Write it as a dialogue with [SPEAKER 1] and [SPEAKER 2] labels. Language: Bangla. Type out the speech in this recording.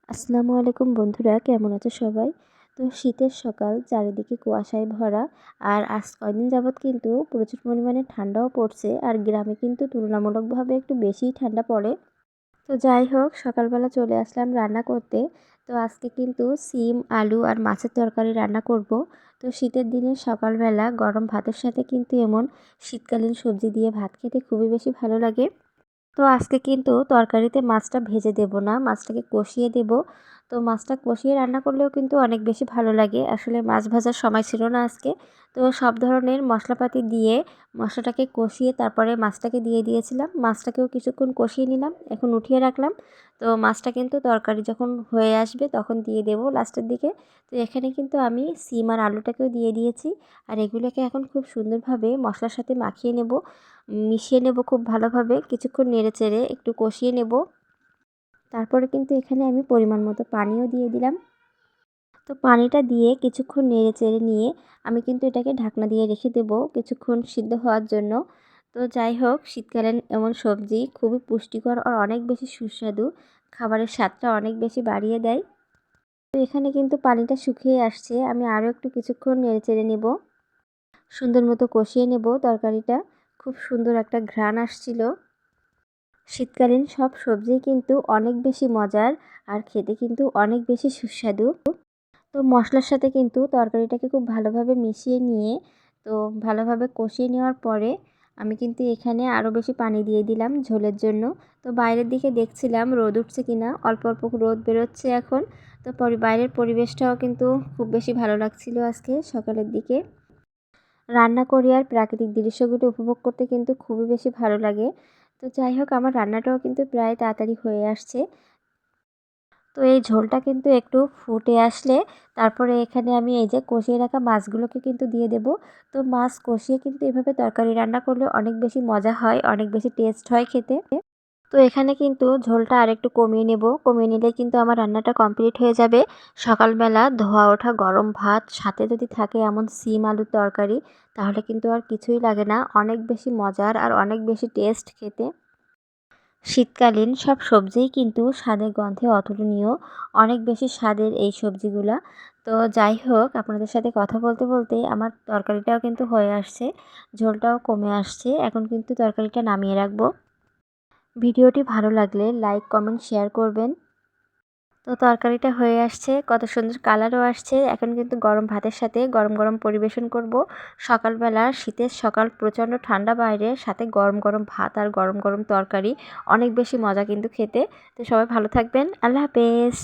[SPEAKER 1] আসসালামু আলাইকুম বন্ধুরা, কেমন আছো সবাই? তো শীতের সকাল, চারিদিকে কুয়াশায় ভরা। আর আজ কয়দিন যাবৎ কিন্তু প্রচুর পরিমাণে ঠান্ডাও পড়ছে, আর গ্রামে কিন্তু তুলনামূলকভাবে একটু বেশিই ঠান্ডা পড়ে। তো যাই হোক, সকালবেলা চলে আসলাম রান্না করতে। তো আজকে কিন্তু সিম, আলু আর মাছের তরকারি রান্না করব। তো শীতের দিনে সকালবেলা গরম ভাতের সাথে কিন্তু এমন শীতকালীন সবজি দিয়ে ভাত খেতে খুবই বেশি ভালো লাগে। তো আজকে কিন্তু তরকারিতে মাছটা ভেজে দেব না, মাছটাকে কষিয়ে দেব। তো মাছটা কষিয়ে রান্না করলেও কিন্তু অনেক বেশি ভালো লাগে। আসলে মাছ ভাজার সময় ছিল না আজকে। তো সব ধরনের মশলাপাতি দিয়ে মশলাটাকে কষিয়ে তারপরে মাছটাকে দিয়ে দিয়েছিলাম। মাছটাকেও কিছুক্ষণ কষিয়ে নিলাম, এখন উঠিয়ে রাখলাম। তো মাছটা কিন্তু তরকারি যখন হয়ে আসবে তখন দিয়ে দেব লাস্টের দিকে। তো এখানে কিন্তু আমি সিম আর আলুটাকেও দিয়ে দিয়েছি। আর এগুলোকে এখন খুব সুন্দরভাবে মশলার সাথে মাখিয়ে নেব, মিশিয়ে নেব খুব ভালোভাবে, কিছুক্ষণ নেড়েচেড়ে একটু কষিয়ে নেব। তারপরে কিন্তু এখানে আমি পরিমাণ মতো পানিও দিয়ে দিলাম। তো পানিটা দিয়ে কিছুক্ষণ নেড়েচেড়ে নিয়ে আমি কিন্তু এটাকে ঢাকনা দিয়ে রেখে দেব কিছুক্ষণ সিদ্ধ হওয়ার জন্য। তো যাই হোক, শীতকালীন এমন সবজি খুবই পুষ্টিকর আর অনেক বেশি সুস্বাদু, খাবারের স্বাদটা অনেক বেশি বাড়িয়ে দেয়। তো এখানে কিন্তু পানিটা শুকিয়ে আসছে, আমি আরও একটু কিছুক্ষণ নেড়েচেড়ে নেব, সুন্দর মতো কষিয়ে নেব তরকারিটা। খুব সুন্দর একটা ঘ্রাণ আসছিল। শীতকালীন সব সবজিই কিন্তু অনেক বেশি মজার, আর খেতে কিন্তু অনেক বেশি সুস্বাদু। তো মশলার সাথে কিন্তু তরকারিটাকে খুব ভালোভাবে মিশিয়ে নিয়ে, তো ভালোভাবে কষিয়ে নেওয়ার পরে আমি কিন্তু এখানে আরও বেশি পানি দিয়ে দিলাম ঝোলের জন্য। তো বাইরের দিকে দেখছিলাম রোদ উঠছে কিনা, অল্প অল্প রোদ বেরোচ্ছে এখন। তো বাইরের পরিবেশটাও কিন্তু খুব বেশি ভালো লাগছিল আজকে সকালের দিকে। রান্না করি আর প্রাকৃতিক দৃশ্যগুলো উপভোগ করতে কিন্তু খুবই বেশি ভালো লাগে। তো যাই হোক, আমার রান্নাটাও কিন্তু প্রায় তাড়াতাড়ি হয়ে আসছে। তো এই ঝোলটা কিন্তু একটু ফুটে আসলে তারপরে এখানে আমি এই যে কষিয়ে রাখা মাছগুলোকে কিন্তু দিয়ে দেব। তো মাছ কষিয়ে কিন্তু এভাবে তরকারি রান্না করলে অনেক বেশি মজা হয়, অনেক বেশি টেস্ট হয় খেতে। তো এখানে কিন্তু ঝোলটা আরেকটু কমিয়ে নেব, কমিয়ে নিলে কিন্তু আমার রান্নাটা কমপ্লিট হয়ে যাবে। সকালবেলা ধোয়া ওঠা গরম ভাত সাথে যদি থাকে এমন সিম আলুর তরকারি, তাহলে কিন্তু আর কিছুই লাগে না, অনেক বেশি মজার আর অনেক বেশি টেস্ট খেতে। শীতকালীন সব সবজিই কিন্তু স্বাদে গন্ধে অতুলনীয়, অনেক বেশি স্বাদের এই সবজিগুলা। তো যাই হোক, আপনাদের সাথে কথা বলতে বলতে আমার তরকারিটাও কিন্তু হয়ে আসছে, ঝোলটাও কমে আসছে। এখন কিন্তু তরকারিটা নামিয়ে রাখবো। ভিডিওটি ভালো লাগলে লাইক, কমেন্ট, শেয়ার করবেন। তো তরকারিটা হয়ে আসছে, কত সুন্দর কালারও আসছে। এখন কিন্তু গরম ভাতের সাথে গরম গরম পরিবেশন করব। সকালবেলা শীতের সকাল, প্রচণ্ড ঠান্ডা বাইরে, সাথে গরম গরম ভাত আর গরম গরম তরকারি, অনেক বেশি মজা কিন্তু খেতে। তো সবাই ভালো থাকবেন, আল্লাহ হাফেজ।